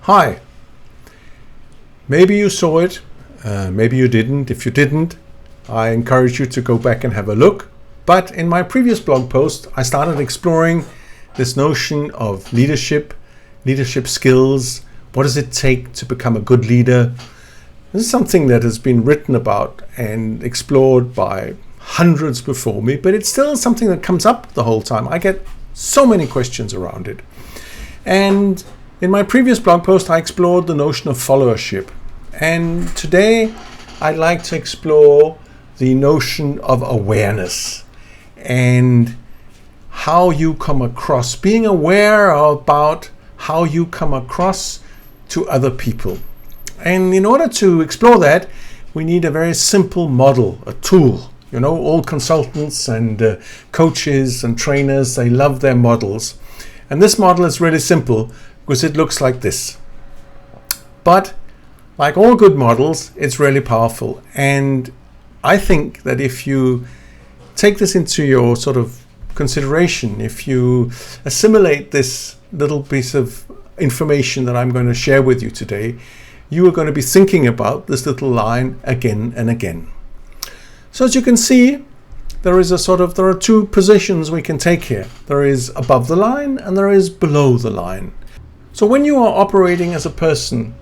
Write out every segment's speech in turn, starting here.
Hi, maybe you saw it, maybe you didn't. If you didn't, I encourage you to go back and have a look. But in my previous blog post, I started exploring this notion of leadership skills. What does it take to become a good leader? This is something that has been written about and explored by hundreds before me, but it's still something that comes up the whole time. I get so many questions around it. And in my previous blog post, I explored the notion of followership. And today, I'd like to explore the notion of awareness and how you come across, being aware about how you come across to other people. And in order to explore that, we need a very simple model, a tool. You know, all consultants and coaches and trainers, they love their models. And this model is really simple because it looks like this. But like all good models, it's really powerful. And I think that if you take this into your sort of consideration, if you assimilate this little piece of information that I'm going to share with you today, you are going to be thinking about this little line again and again. So as you can see, there are two positions we can take here. There is above the line and there is below the line. So when you are operating as a person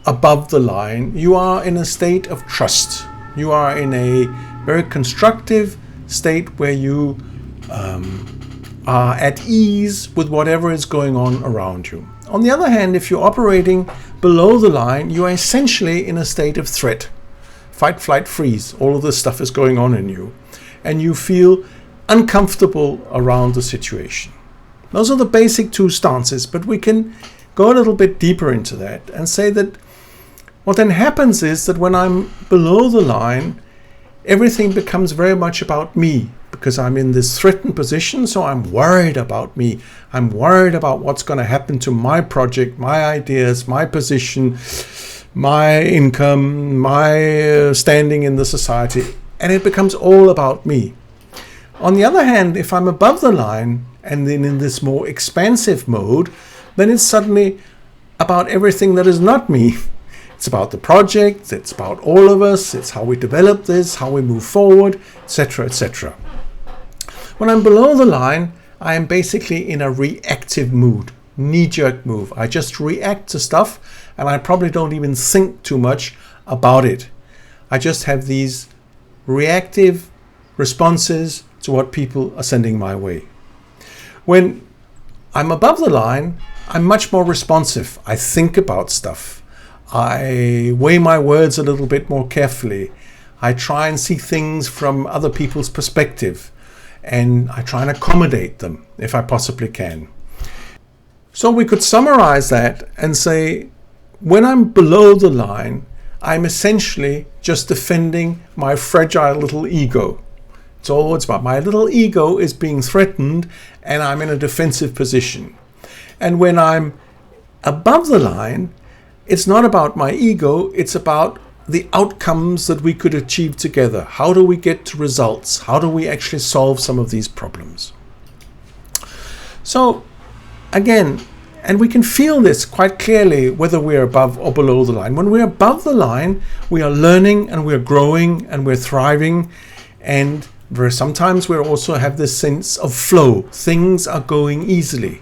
above the line, you are in a state of trust. You are in a very constructive state where you are at ease with whatever is going on around you. On the other hand, if you're operating below the line, you are essentially in a state of threat. Fight, flight, freeze. All of this stuff is going on in you. And you feel uncomfortable around the situation. Those are the basic two stances, but we can go a little bit deeper into that and say that what then happens is that when I'm below the line, everything becomes very much about me because I'm in this threatened position, so I'm worried about me. I'm worried about what's going to happen to my project, my ideas, my position, my income, my standing in the society, and it becomes all about me. On the other hand, if I'm above the line and then in this more expansive mode, then it's suddenly about everything that is not me. It's about the project, it's about all of us, it's how we develop this, how we move forward, etc., etc. When I'm below the line, I am basically in a reactive mood, knee-jerk move. I just react to stuff and I probably don't even think too much about it. I just have these reactive responses to what people are sending my way. When I'm above the line, I'm much more responsive. I think about stuff. I weigh my words a little bit more carefully. I try and see things from other people's perspective, and I try and accommodate them if I possibly can. So we could summarize that and say, when I'm below the line, I'm essentially just defending my fragile little ego. It's all it's about. My little ego is being threatened and I'm in a defensive position. And when I'm above the line, it's not about my ego, it's about the outcomes that we could achieve together. How do we get to results? How do we actually solve some of these problems? So, again, and we can feel this quite clearly whether we're above or below the line. When we're above the line, we are learning and we're growing and we're thriving, and sometimes we also have this sense of flow. Things are going easily.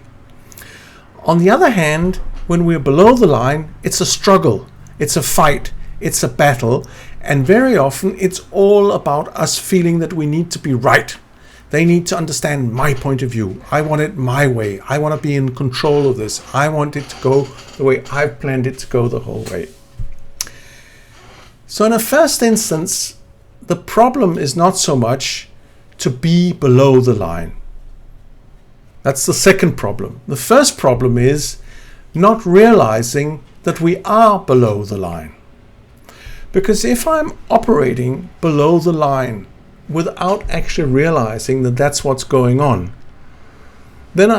On the other hand, when we're below the line, it's a struggle, it's a fight, it's a battle, and very often it's all about us feeling that we need to be right. They need to understand my point of view. I want it my way. I want to be in control of this. I want it to go the way I've planned it to go the whole way. So in a first instance, the problem is not so much to be below the line. That's the second problem. The first problem is not realizing that we are below the line. Because if I'm operating below the line without actually realizing that that's what's going on, then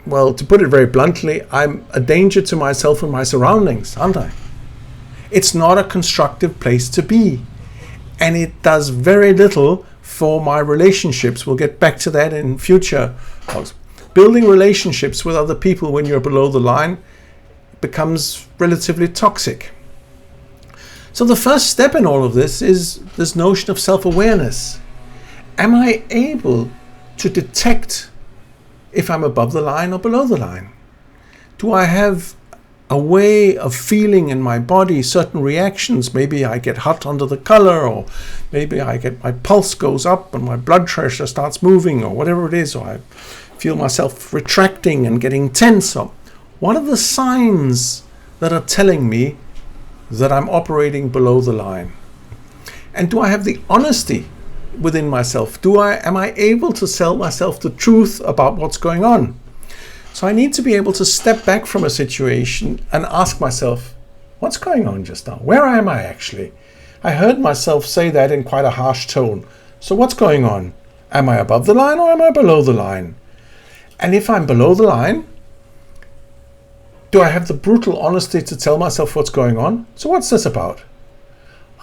to put it very bluntly, I'm a danger to myself and my surroundings, aren't I? It's not a constructive place to be. And it does very little for my relationships. We'll get back to that in future building relationships with other people when you're below the line becomes relatively toxic. So the first step in all of this is this notion of self-awareness. Am I able to detect if I'm above the line or below the line? Do I have a way of feeling in my body certain reactions? Maybe I get hot under the collar, or maybe my pulse goes up and my blood pressure starts moving, or whatever it is, or I feel myself retracting and getting tense. Or what are the signs that are telling me that I'm operating below the line? And do I have the honesty within myself? Am I able to tell myself the truth about what's going on? So I need to be able to step back from a situation and ask myself, what's going on just now? Where am I actually? I heard myself say that in quite a harsh tone. So what's going on? Am I above the line or am I below the line? And if I'm below the line, do I have the brutal honesty to tell myself what's going on? So what's this about?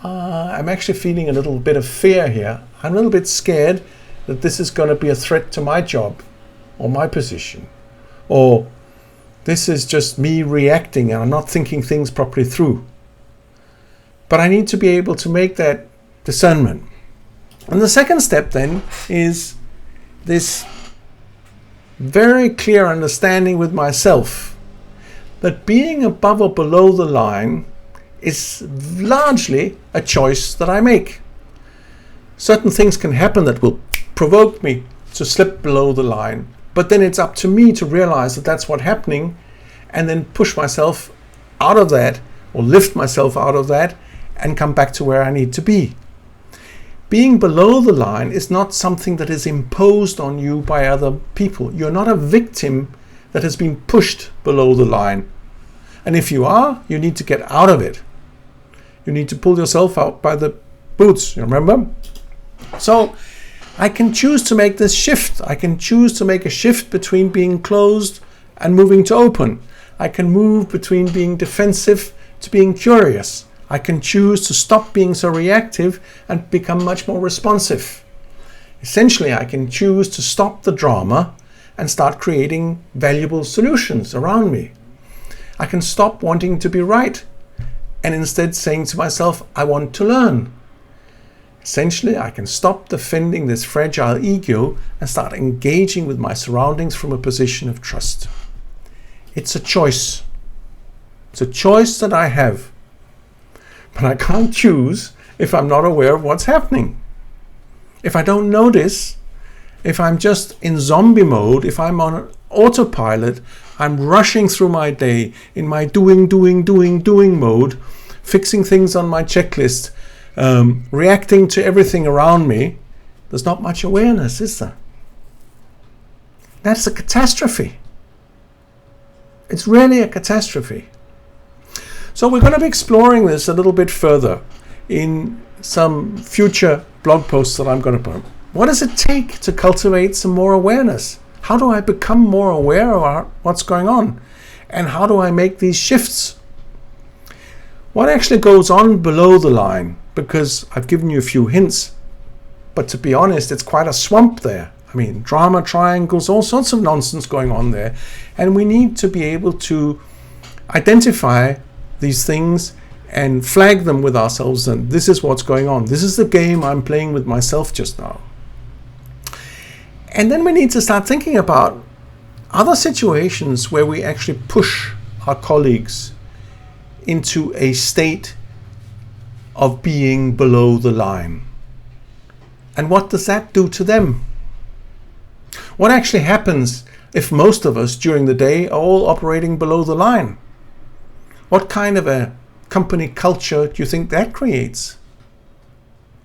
I'm actually feeling a little bit of fear here. I'm a little bit scared that this is going to be a threat to my job or my position. Or this is just me reacting and I'm not thinking things properly through. But I need to be able to make that discernment. And the second step then is this very clear understanding with myself that being above or below the line is largely a choice that I make. Certain things can happen that will provoke me to slip below the line, but then it's up to me to realize that that's what's happening and then push myself out of that, or lift myself out of that and come back to where I need to be. Being below the line is not something that is imposed on you by other people. You're not a victim that has been pushed below the line. And if you are, you need to get out of it. You need to pull yourself out by the boots, you remember? So I can choose to make this shift. I can choose to make a shift between being closed and moving to open. I can move between being defensive to being curious. I can choose to stop being so reactive and become much more responsive. Essentially, I can choose to stop the drama and start creating valuable solutions around me. I can stop wanting to be right and instead saying to myself, I want to learn. Essentially, I can stop defending this fragile ego and start engaging with my surroundings from a position of trust. It's a choice. It's a choice that I have. But I can't choose if I'm not aware of what's happening. If I don't notice, if I'm just in zombie mode, if I'm on autopilot, I'm rushing through my day in my doing mode, fixing things on my checklist, reacting to everything around me, there's not much awareness, is there? That's a catastrophe. It's really a catastrophe. So we're going to be exploring this a little bit further in some future blog posts that I'm going to put. What does it take to cultivate some more awareness? How do I become more aware of what's going on? And how do I make these shifts? What actually goes on below the line? Because I've given you a few hints, but to be honest, it's quite a swamp there. I mean, drama triangles, all sorts of nonsense going on there. And we need to be able to identify these things and flag them with ourselves, and this is what's going on. This is the game I'm playing with myself just now. And then we need to start thinking about other situations where we actually push our colleagues into a state of being below the line. And what does that do to them? What actually happens if most of us during the day are all operating below the line? What kind of a company culture do you think that creates?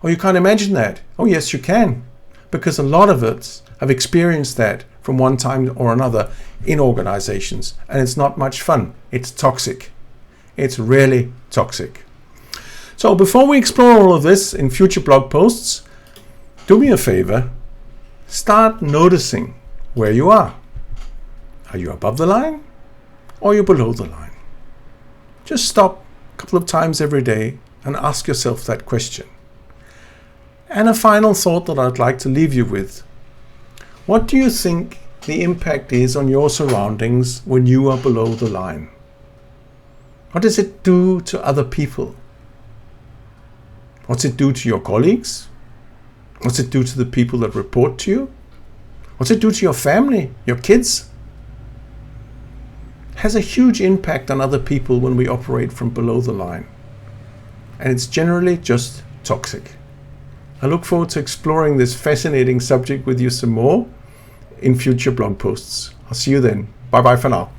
Oh, you can't imagine that. Oh, yes, you can. Because a lot of us have experienced that from one time or another in organizations. And it's not much fun. It's toxic. It's really toxic. So before we explore all of this in future blog posts, do me a favor. Start noticing where you are. Are you above the line or are you below the line? Just stop a couple of times every day and ask yourself that question. And a final thought that I'd like to leave you with. What do you think the impact is on your surroundings when you are below the line? What does it do to other people? What's it do to your colleagues? What's it do to the people that report to you? What's it do to your family, your kids? It has a huge impact on other people when we operate from below the line. And it's generally just toxic. I look forward to exploring this fascinating subject with you some more in future blog posts. I'll see you then. Bye bye for now.